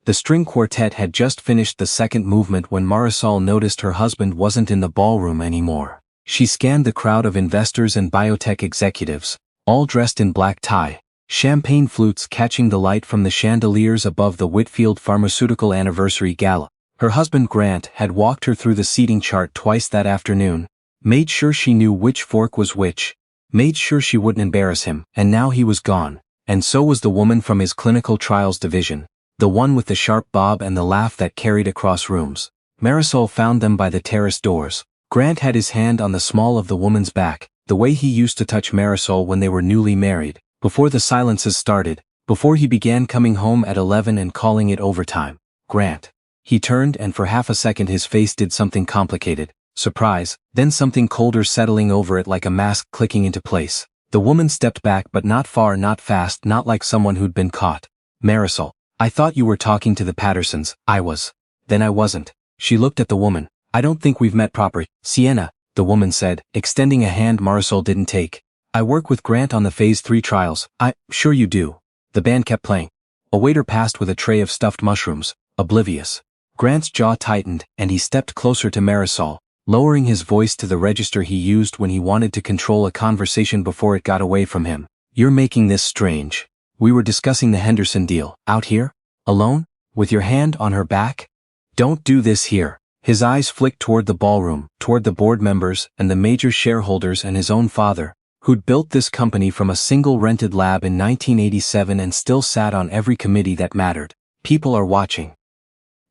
The string quartet had just finished the second movement when Marisol noticed her husband wasn't in the ballroom anymore. She scanned the crowd of investors and biotech executives, all dressed in black tie, champagne flutes catching the light from the chandeliers above the Whitfield Pharmaceutical Anniversary Gala. Her husband Grant had walked her through the seating chart twice that afternoon, made sure she knew which fork was which, made sure she wouldn't embarrass him, and now he was gone. And so was the woman from his clinical trials division, the one with the sharp bob and the laugh that carried across rooms. Marisol found them by the terrace doors. Grant had his hand on the small of the woman's back, the way he used to touch Marisol when they were newly married, before the silences started, before he began coming home at 11 and calling it overtime. Grant. He turned and for half a second his face did something complicated, surprise, then something colder settling over it like a mask clicking into place. The woman stepped back but not far, not fast, not like someone who'd been caught. Marisol. I thought you were talking to the Pattersons. I was. Then I wasn't. She looked at the woman. I don't think we've met proper. Sienna, the woman said, extending a hand Marisol didn't take. I work with Grant on the Phase 3 trials. Sure you do. The band kept playing. A waiter passed with a tray of stuffed mushrooms, oblivious. Grant's jaw tightened, and he stepped closer to Marisol, lowering his voice to the register he used when he wanted to control a conversation before it got away from him. You're making this strange. We were discussing the Henderson deal. Out here? Alone? With your hand on her back? Don't do this here. His eyes flicked toward the ballroom, toward the board members and the major shareholders and his own father, who'd built this company from a single rented lab in 1987 and still sat on every committee that mattered. People are watching.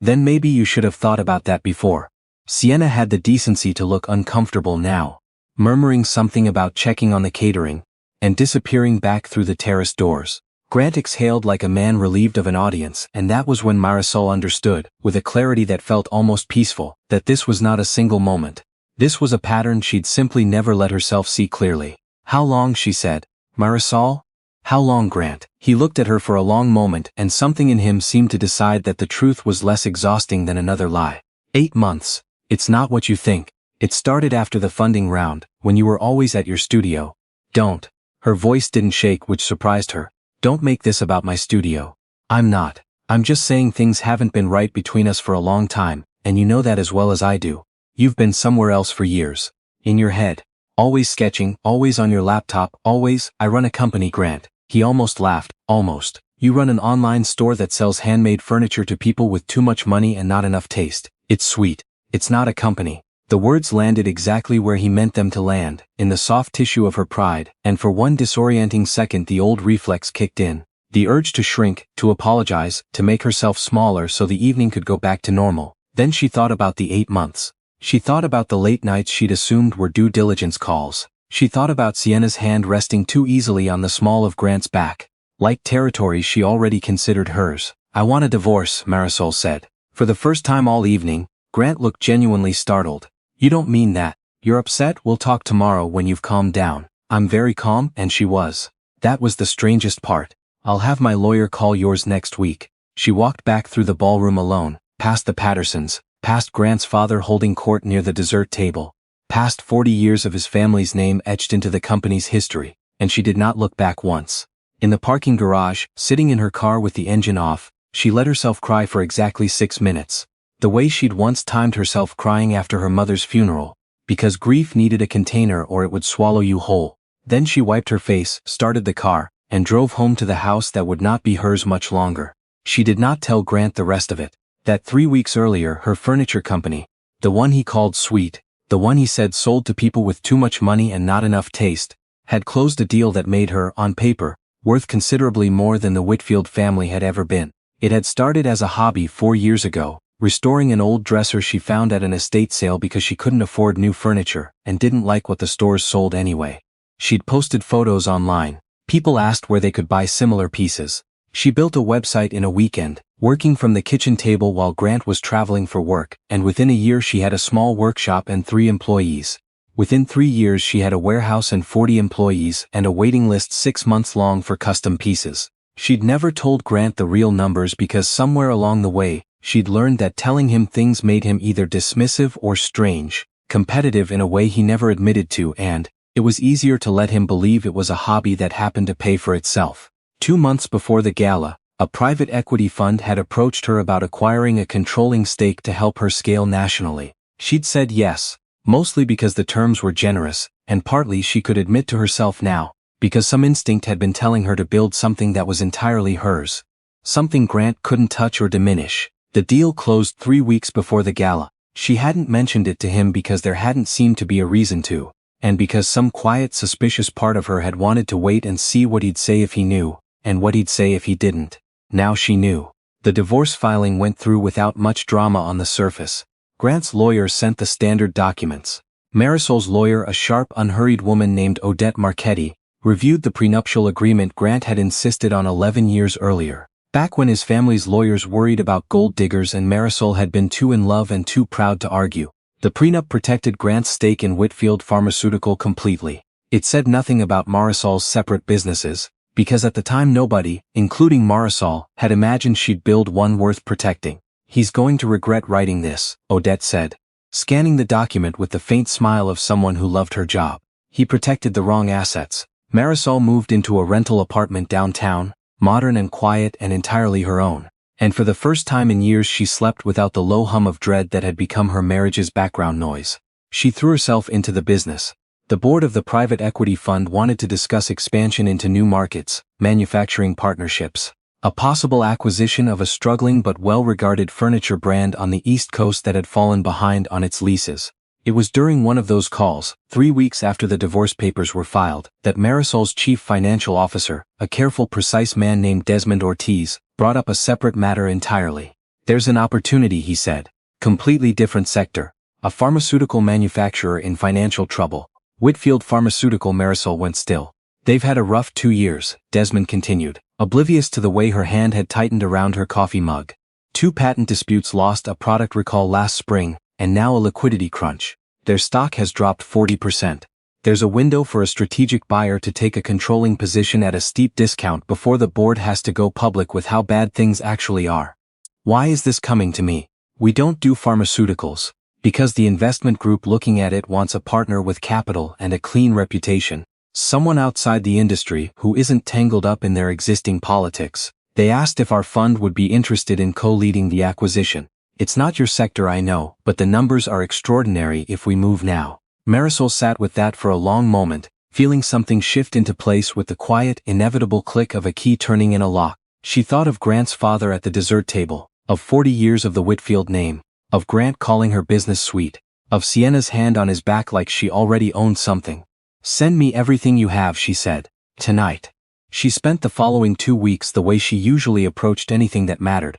Then maybe you should have thought about that before. Sienna had the decency to look uncomfortable now, murmuring something about checking on the catering, and disappearing back through the terrace doors. Grant exhaled like a man relieved of an audience, and that was when Marisol understood, with a clarity that felt almost peaceful, that this was not a single moment. This was a pattern she'd simply never let herself see clearly. How long, she said. Marisol? How long, Grant? He looked at her for a long moment, and something in him seemed to decide that the truth was less exhausting than another lie. 8 months. It's not what you think. It started after the funding round, when you were always at your studio. Don't. Her voice didn't shake, which surprised her. Don't make this about my studio. I'm not. I'm just saying things haven't been right between us for a long time, and you know that as well as I do. You've been somewhere else for years. In your head. Always sketching, always on your laptop, always. I run a company, Grant. He almost laughed. Almost. You run an online store that sells handmade furniture to people with too much money and not enough taste. It's sweet. It's not a company. The words landed exactly where he meant them to land, in the soft tissue of her pride, and for one disorienting second the old reflex kicked in. The urge to shrink, to apologize, to make herself smaller so the evening could go back to normal. Then she thought about the 8 months. She thought about the late nights she'd assumed were due diligence calls. She thought about Sienna's hand resting too easily on the small of Grant's back, like territory she already considered hers. I want a divorce, Marisol said. For the first time all evening, Grant looked genuinely startled. You don't mean that. You're upset? We'll talk tomorrow when you've calmed down. I'm very calm, and she was. That was the strangest part. I'll have my lawyer call yours next week. She walked back through the ballroom alone, past the Pattersons, past Grant's father holding court near the dessert table, past 40 years of his family's name etched into the company's history, and she did not look back once. In the parking garage, sitting in her car with the engine off, she let herself cry for exactly 6 minutes. The way she'd once timed herself crying after her mother's funeral, because grief needed a container or it would swallow you whole. Then she wiped her face, started the car, and drove home to the house that would not be hers much longer. She did not tell Grant the rest of it. That 3 weeks earlier her furniture company, the one he called sweet, the one he said sold to people with too much money and not enough taste, had closed a deal that made her, on paper, worth considerably more than the Whitfield family had ever been. It had started as a hobby 4 years ago, restoring an old dresser she found at an estate sale because she couldn't afford new furniture and didn't like what the stores sold anyway. She'd posted photos online. People asked where they could buy similar pieces. She built a website in a weekend, working from the kitchen table while Grant was traveling for work, and within a year she had a small workshop and 3 employees. Within 3 years she had a warehouse and 40 employees and a waiting list 6 months long for custom pieces. She'd never told Grant the real numbers because somewhere along the way, she'd learned that telling him things made him either dismissive or strange, competitive in a way he never admitted to, and it was easier to let him believe it was a hobby that happened to pay for itself. 2 months before the gala, A private equity fund had approached her about acquiring a controlling stake to help her scale nationally. She'd said yes, mostly because the terms were generous, and partly she could admit to herself now, because some instinct had been telling her to build something that was entirely hers. Something Grant couldn't touch or diminish. The deal closed 3 weeks before the gala. She hadn't mentioned it to him because there hadn't seemed to be a reason to, and because some quiet, suspicious part of her had wanted to wait and see what he'd say if he knew, and what he'd say if he didn't. Now she knew. The divorce filing went through without much drama on the surface. Grant's lawyer sent the standard documents. Marisol's lawyer, a sharp, unhurried woman named Odette Marchetti, reviewed the prenuptial agreement Grant had insisted on 11 years earlier. Back when his family's lawyers worried about gold diggers and Marisol had been too in love and too proud to argue. The prenup protected Grant's stake in Whitfield Pharmaceutical completely. It said nothing about Marisol's separate businesses, because at the time nobody, including Marisol, had imagined she'd build one worth protecting. "He's going to regret writing this," Odette said, scanning the document with the faint smile of someone who loved her job. He protected the wrong assets. Marisol moved into a rental apartment downtown, modern and quiet and entirely her own. And for the first time in years she slept without the low hum of dread that had become her marriage's background noise. She threw herself into the business. The board of the private equity fund wanted to discuss expansion into new markets, manufacturing partnerships, a possible acquisition of a struggling but well-regarded furniture brand on the East Coast that had fallen behind on its leases. It was during one of those calls, 3 weeks after the divorce papers were filed, that Marisol's chief financial officer, a careful, precise man named Desmond Ortiz, brought up a separate matter entirely. "There's an opportunity," he said. "Completely different sector. A pharmaceutical manufacturer in financial trouble." Whitfield Pharmaceutical. Marisol went still. "They've had a rough 2 years," Desmond continued, oblivious to the way her hand had tightened around her coffee mug. "2 patent disputes, lost a product recall last spring, and now a liquidity crunch. Their stock has dropped 40%. There's a window for a strategic buyer to take a controlling position at a steep discount before the board has to go public with how bad things actually are. Why is this coming to me? We don't do pharmaceuticals. Because the investment group looking at it wants a partner with capital and a clean reputation. Someone outside the industry who isn't tangled up in their existing politics. They asked if our fund would be interested in co-leading the acquisition. It's not your sector, I know, but the numbers are extraordinary if we move now." Marisol sat with that for a long moment, feeling something shift into place with the quiet, inevitable click of a key turning in a lock. She thought of Grant's father at the dessert table, of 40 years of the Whitfield name, of Grant calling her business sweet, of Sienna's hand on his back like she already owned something. "Send me everything you have," she said. "Tonight." She spent the following 2 weeks the way she usually approached anything that mattered.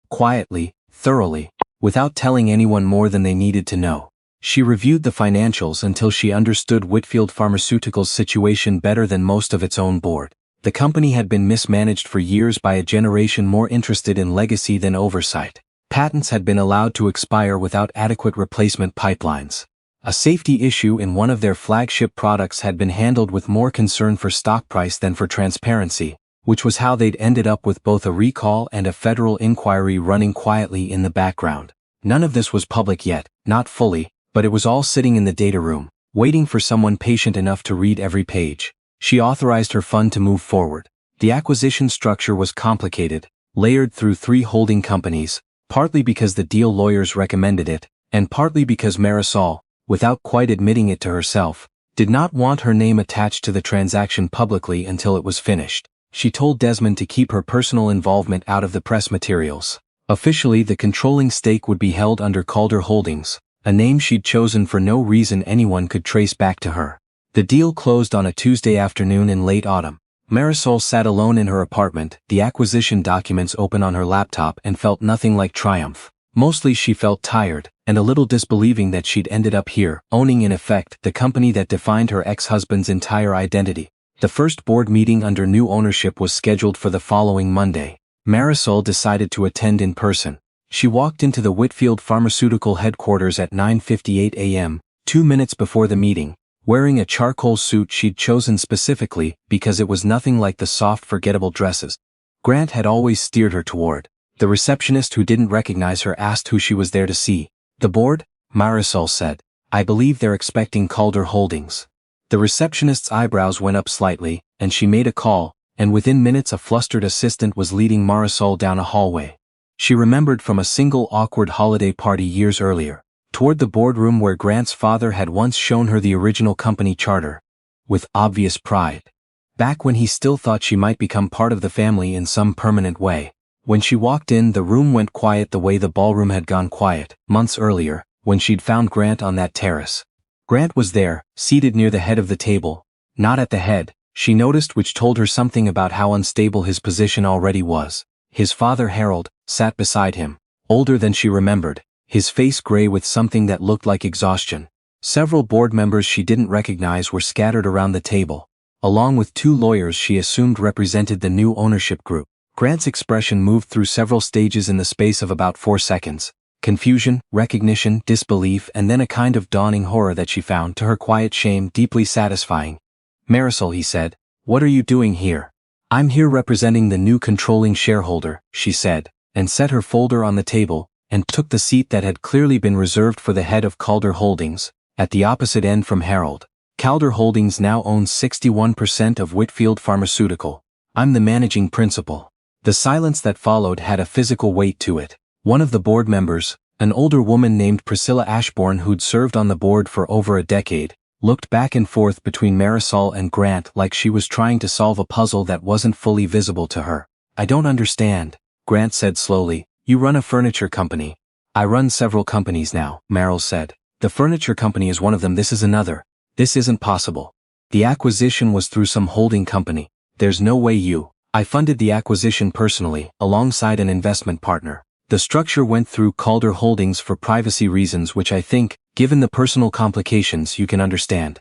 Quietly, thoroughly, without telling anyone more than they needed to know. She reviewed the financials until she understood Whitfield Pharmaceutical's situation better than most of its own board. The company had been mismanaged for years by a generation more interested in legacy than oversight. Patents had been allowed to expire without adequate replacement pipelines. A safety issue in one of their flagship products had been handled with more concern for stock price than for transparency, which was how they'd ended up with both a recall and a federal inquiry running quietly in the background. None of this was public yet, not fully, but it was all sitting in the data room, waiting for someone patient enough to read every page. She authorized her fund to move forward. The acquisition structure was complicated, layered through 3 holding companies, partly because the deal lawyers recommended it, and partly because Marisol, without quite admitting it to herself, did not want her name attached to the transaction publicly until it was finished. She told Desmond to keep her personal involvement out of the press materials. Officially, the controlling stake would be held under Calder Holdings, a name she'd chosen for no reason anyone could trace back to her. The deal closed on a Tuesday afternoon in late autumn. Marisol sat alone in her apartment, the acquisition documents open on her laptop, and felt nothing like triumph. Mostly she felt tired, and a little disbelieving that she'd ended up here, owning in effect the company that defined her ex-husband's entire identity. The first board meeting under new ownership was scheduled for the following Monday. Marisol decided to attend in person. She walked into the Whitfield Pharmaceutical headquarters at 9:58 a.m., 2 minutes before the meeting, wearing a charcoal suit she'd chosen specifically because it was nothing like the soft, forgettable dresses Grant had always steered her toward. The receptionist, who didn't recognize her, asked who she was there to see. "The board?" Marisol said. "I believe they're expecting Calder Holdings." The receptionist's eyebrows went up slightly, and she made a call, and within minutes a flustered assistant was leading Marisol down a hallway. She remembered from a single awkward holiday party years earlier, toward the boardroom where Grant's father had once shown her the original company charter. With obvious pride. Back when he still thought she might become part of the family in some permanent way. When she walked in, the room went quiet the way the ballroom had gone quiet, months earlier, when she'd found Grant on that terrace. Grant was there, seated near the head of the table. Not at the head, she noticed, which told her something about how unstable his position already was. His father Harold sat beside him, older than she remembered, his face gray with something that looked like exhaustion. Several board members she didn't recognize were scattered around the table, along with 2 lawyers she assumed represented the new ownership group. Grant's expression moved through several stages in the space of about 4 seconds. Confusion, recognition, disbelief, and then a kind of dawning horror that she found, to her quiet shame, deeply satisfying. "Marisol," he said, "what are you doing here?" "I'm here representing the new controlling shareholder," she said, and set her folder on the table, and took the seat that had clearly been reserved for the head of Calder Holdings, at the opposite end from Harold. Calder Holdings now owns 61% of Whitfield Pharmaceutical. "I'm the managing principal." The silence that followed had a physical weight to it. One of the board members, an older woman named Priscilla Ashbourne who'd served on the board for over a decade, looked back and forth between Marisol and Grant like she was trying to solve a puzzle that wasn't fully visible to her. "I don't understand," Grant said slowly. "You run a furniture company." "I run several companies now," Marisol said. "The furniture company is one of them. This is another. This isn't possible. The acquisition was through some holding company. There's no way you..." "I funded the acquisition personally, alongside an investment partner. The structure went through Calder Holdings for privacy reasons, which I think, given the personal complications, you can understand."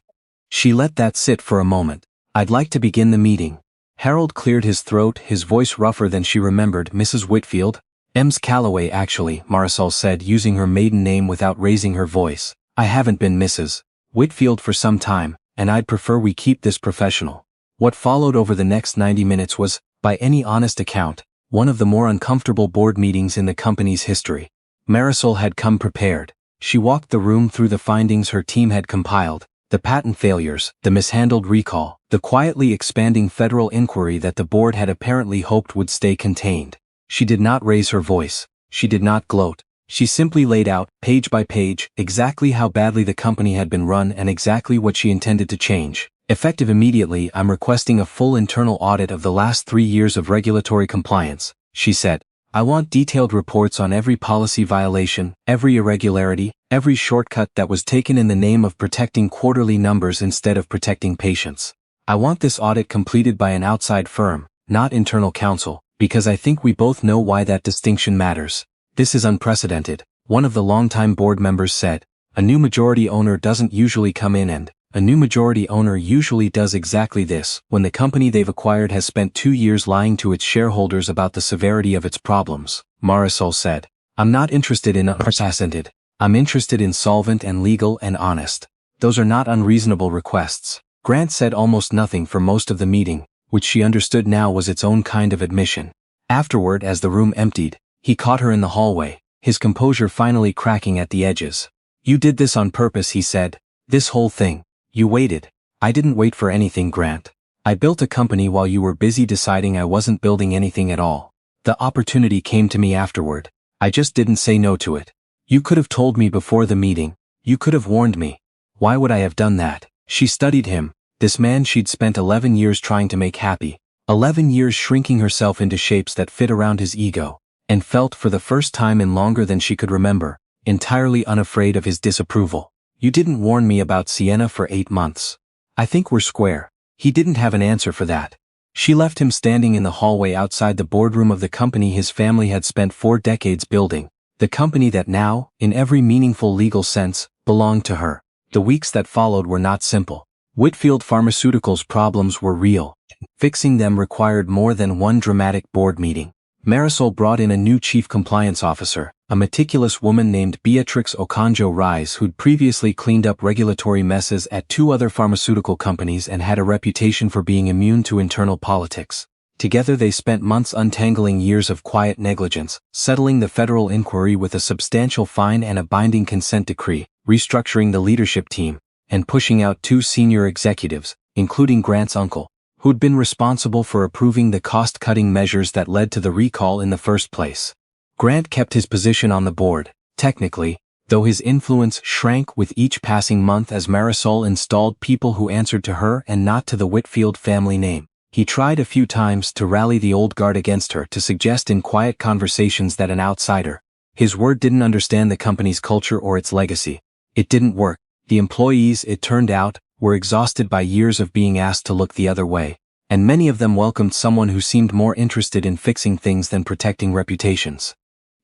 She let that sit for a moment. "I'd like to begin the meeting." Harold cleared his throat, his voice rougher than she remembered. "Mrs. Whitfield?" "Ems Calloway, actually," Marisol said, using her maiden name without raising her voice. "I haven't been Mrs. Whitfield for some time, and I'd prefer we keep this professional." What followed over the next 90 minutes was, by any honest account, one of the more uncomfortable board meetings in the company's history. Marisol had come prepared. She walked the room through the findings her team had compiled, the patent failures, the mishandled recall, the quietly expanding federal inquiry that the board had apparently hoped would stay contained. She did not raise her voice. She did not gloat. She simply laid out, page by page, exactly how badly the company had been run and exactly what she intended to change. "Effective immediately, I'm requesting a full internal audit of the last 3 years of regulatory compliance," she said. "I want detailed reports on every policy violation, every irregularity, every shortcut that was taken in the name of protecting quarterly numbers instead of protecting patients. I want this audit completed by an outside firm, not internal counsel, because I think we both know why that distinction matters." "This is unprecedented," one of the longtime board members said. "A new majority owner doesn't usually come in and..." "A new majority owner usually does exactly this, when the company they've acquired has spent 2 years lying to its shareholders about the severity of its problems," Marisol said. "I'm not interested in unprecedented. I'm interested in solvent and legal and honest. Those are not unreasonable requests." Grant said almost nothing for most of the meeting, which she understood now was its own kind of admission. Afterward, as the room emptied, he caught her in the hallway, his composure finally cracking at the edges. "You did this on purpose," he said. "This whole thing. You waited." "I didn't wait for anything, Grant. I built a company while you were busy deciding I wasn't building anything at all. The opportunity came to me afterward. I just didn't say no to it. You could have told me before the meeting. You could have warned me. Why would I have done that?" She studied him, this man she'd spent 11 years trying to make happy, 11 years shrinking herself into shapes that fit around his ego, and felt for the first time in longer than she could remember, entirely unafraid of his disapproval. "You didn't warn me about Sienna for 8 months. I think we're square." He didn't have an answer for that. She left him standing in the hallway outside the boardroom of the company his family had spent 4 decades building, the company that now, in every meaningful legal sense, belonged to her. The weeks that followed were not simple. Whitfield Pharmaceuticals' problems were real. Fixing them required more than one dramatic board meeting. Marisol brought in a new chief compliance officer, a meticulous woman named Beatrix Okonjo-Rise who'd previously cleaned up regulatory messes at 2 other pharmaceutical companies and had a reputation for being immune to internal politics. Together they spent months untangling years of quiet negligence, settling the federal inquiry with a substantial fine and a binding consent decree, restructuring the leadership team, and pushing out 2 senior executives, including Grant's uncle, who'd been responsible for approving the cost-cutting measures that led to the recall in the first place. Grant kept his position on the board, technically, though his influence shrank with each passing month as Marisol installed people who answered to her and not to the Whitfield family name. He tried a few times to rally the old guard against her, to suggest in quiet conversations that an outsider, his word, didn't understand the company's culture or its legacy. It didn't work. The employees, it turned out, were exhausted by years of being asked to look the other way, and many of them welcomed someone who seemed more interested in fixing things than protecting reputations.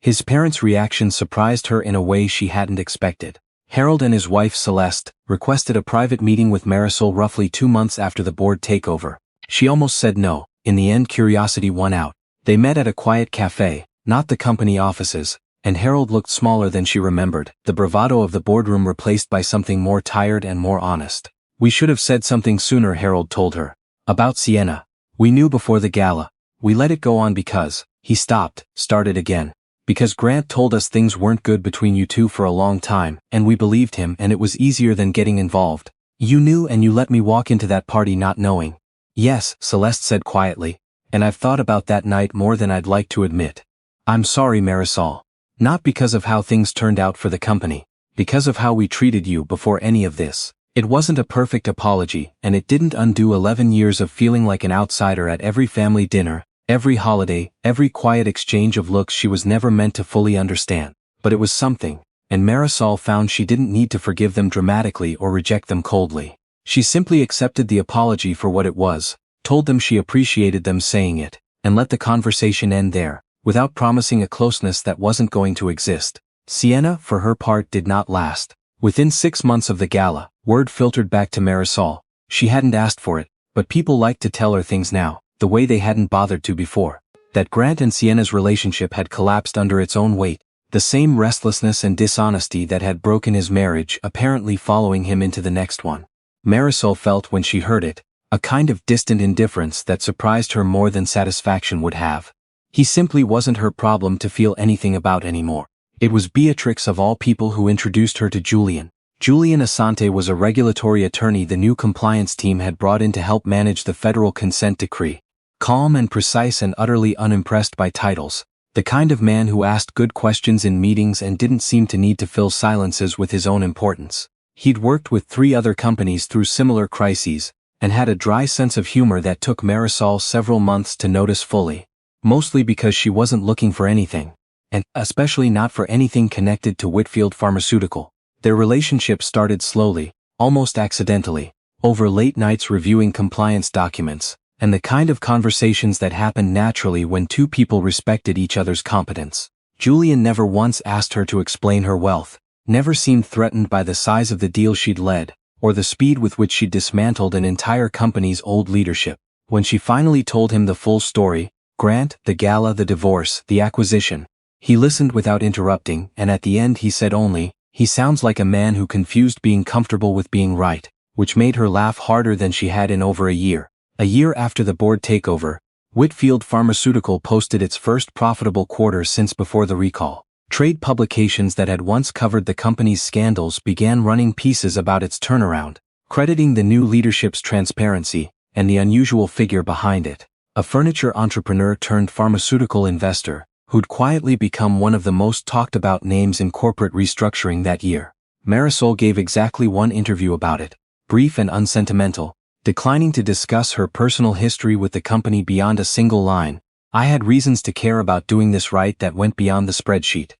His parents' reaction surprised her in a way she hadn't expected. Harold and his wife Celeste requested a private meeting with Marisol roughly 2 months after the board takeover. She almost said no. In the end, curiosity won out. They met at a quiet cafe, not the company offices, and Harold looked smaller than she remembered, the bravado of the boardroom replaced by something more tired and more honest. "We should have said something sooner," Harold told her. "About Sienna. We knew before the gala. We let it go on because..." He stopped, started again. "Because Grant told us things weren't good between you two for a long time, and we believed him, and it was easier than getting involved. You knew, and you let me walk into that party not knowing." "Yes," Celeste said quietly, "and I've thought about that night more than I'd like to admit. I'm sorry, Marisol. Not because of how things turned out for the company. Because of how we treated you before any of this. It wasn't a perfect apology, and it didn't undo 11 years of feeling like an outsider at every family dinner, every holiday, every quiet exchange of looks she was never meant to fully understand. But it was something, and Marisol found she didn't need to forgive them dramatically or reject them coldly. She simply accepted the apology for what it was, told them she appreciated them saying it, and let the conversation end there, without promising a closeness that wasn't going to exist. Sienna, for her part, did not last. Within 6 months of the gala, word filtered back to Marisol. She hadn't asked for it, but people liked to tell her things now, the way they hadn't bothered to before. That Grant and Sienna's relationship had collapsed under its own weight, the same restlessness and dishonesty that had broken his marriage apparently following him into the next one. Marisol felt when she heard it, a kind of distant indifference that surprised her more than satisfaction would have. He simply wasn't her problem to feel anything about anymore. It was Beatrix of all people who introduced her to Julian. Julian Asante was a regulatory attorney the new compliance team had brought in to help manage the federal consent decree. Calm and precise and utterly unimpressed by titles. The kind of man who asked good questions in meetings and didn't seem to need to fill silences with his own importance. He'd worked with 3 other companies through similar crises, and had a dry sense of humor that took Marisol several months to notice fully. Mostly because she wasn't looking for anything, and especially not for anything connected to Whitfield Pharmaceutical. Their relationship started slowly, almost accidentally, over late nights reviewing compliance documents, and the kind of conversations that happened naturally when 2 people respected each other's competence. Julian never once asked her to explain her wealth, never seemed threatened by the size of the deal she'd led, or the speed with which she'd dismantled an entire company's old leadership. When she finally told him the full story, Grant, the gala, the divorce, the acquisition, he listened without interrupting, and at the end he said only, "He sounds like a man who confused being comfortable with being right," which made her laugh harder than she had in over a year. A year after the board takeover, Whitfield Pharmaceutical posted its first profitable quarter since before the recall. Trade publications that had once covered the company's scandals began running pieces about its turnaround, crediting the new leadership's transparency and the unusual figure behind it. A furniture entrepreneur turned pharmaceutical investor, who'd quietly become one of the most talked about names in corporate restructuring that year. Marisol gave exactly one interview about it, brief and unsentimental, declining to discuss her personal history with the company beyond a single line. "I had reasons to care about doing this right that went beyond the spreadsheet."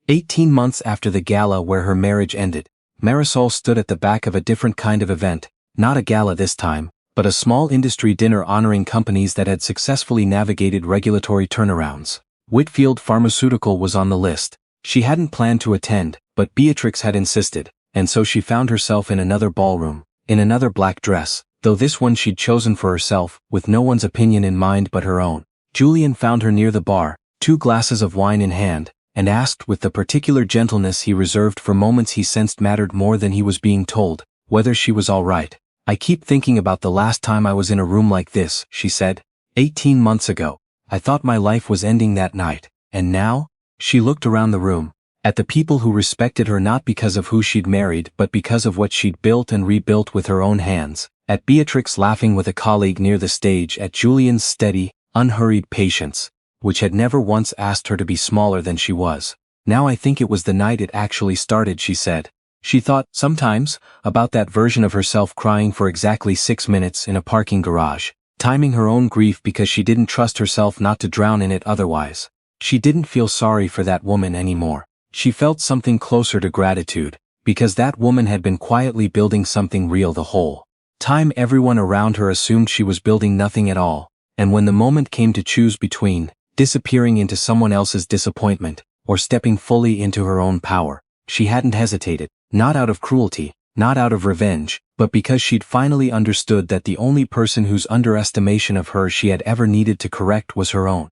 18 months after the gala where her marriage ended, Marisol stood at the back of a different kind of event, not a gala this time, but a small industry dinner honoring companies that had successfully navigated regulatory turnarounds. Whitfield Pharmaceutical was on the list. She hadn't planned to attend, but Beatrix had insisted, and so she found herself in another ballroom, in another black dress, though this one she'd chosen for herself, with no one's opinion in mind but her own. Julian found her near the bar, 2 glasses of wine in hand, and asked with the particular gentleness he reserved for moments he sensed mattered more than he was being told, whether she was all right. "I keep thinking about the last time I was in a room like this," she said. 18 months ago. I thought my life was ending that night, and now?" She looked around the room, at the people who respected her not because of who she'd married but because of what she'd built and rebuilt with her own hands, At Beatrix laughing with a colleague near the stage, at Julian's steady, unhurried patience, which had never once asked her to be smaller than she was. Now I think it was the night it actually started, she said. She thought, sometimes, about that version of herself crying for exactly 6 minutes in a parking garage, timing her own grief because she didn't trust herself not to drown in it otherwise. She didn't feel sorry for that woman anymore. She felt something closer to gratitude, because that woman had been quietly building something real the whole time. Everyone around her assumed she was building nothing at all, and when the moment came to choose between disappearing into someone else's disappointment or stepping fully into her own power, she hadn't hesitated, not out of cruelty, not out of revenge, but because she'd finally understood that the only person whose underestimation of her she had ever needed to correct was her own.